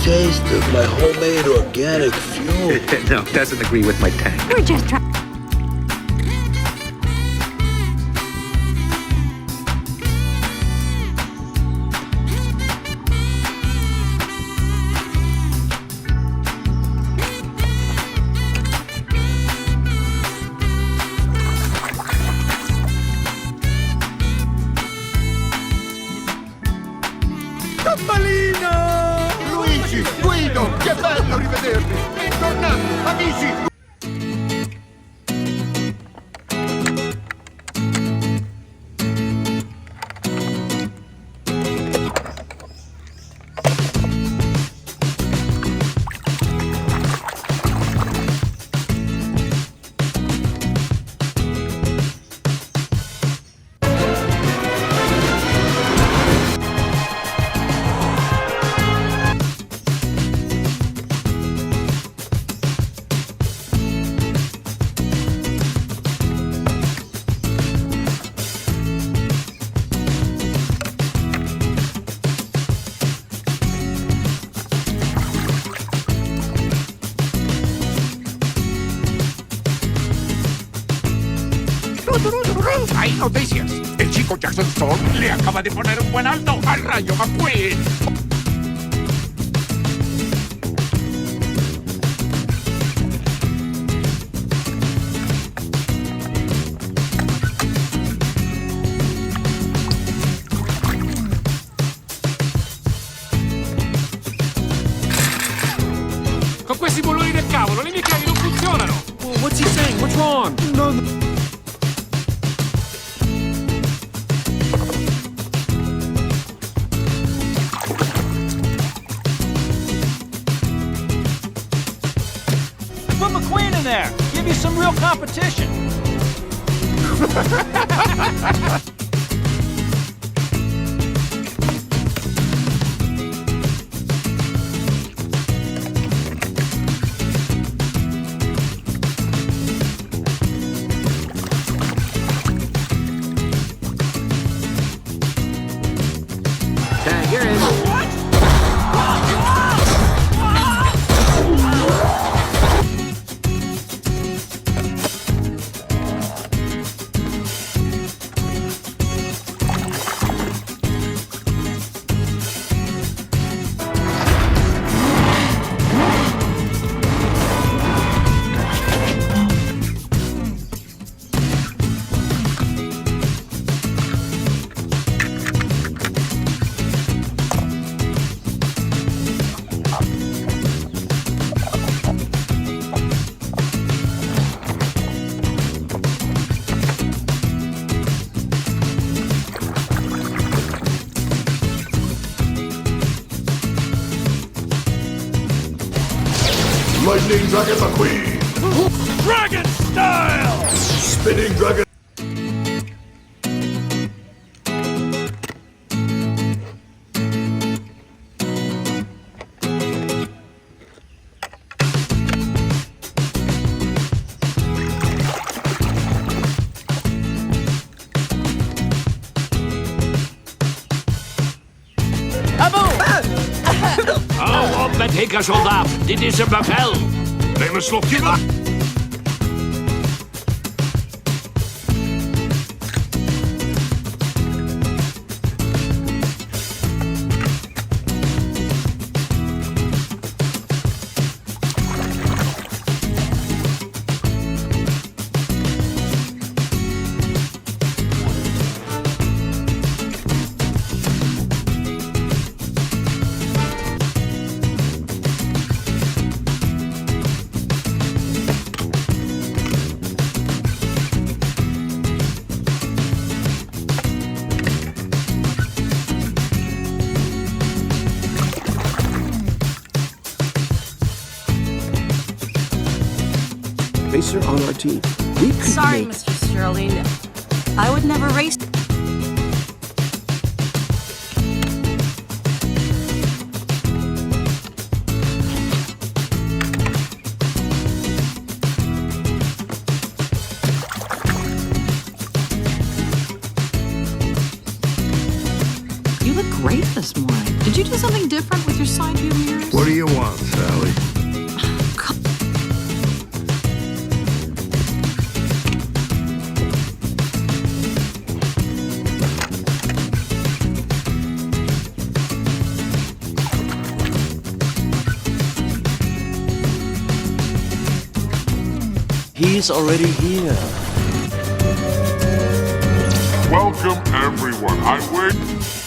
taste of my homemade organic fuel. No, doesn't agree with my tank. We're just trying. Luigi, Guido, che bello rivedervi! Tornate, amici! ¡Hay noticias! El chico Jackson Storm le acaba de poner un buen alto al Rayo McQueen. Con questi bulloni del cavolo, le mie chiavi non funzionano! What's he saying? What's wrong? No. Put McQueen in there. Give you some real competition. Tag, you're in. Lightning Dragon McQueen! Dragon style! Spinning Dragon... Hou op met hikken, soldaat. Dit is een bevel. Neem een slokje water. Racer on our team. We could Sorry, make... Mr. Sterling. I would never race. You look great this morning. Did you do something different with your side view mirrors? What do you want, Sally? He's already here. Welcome, everyone. I wait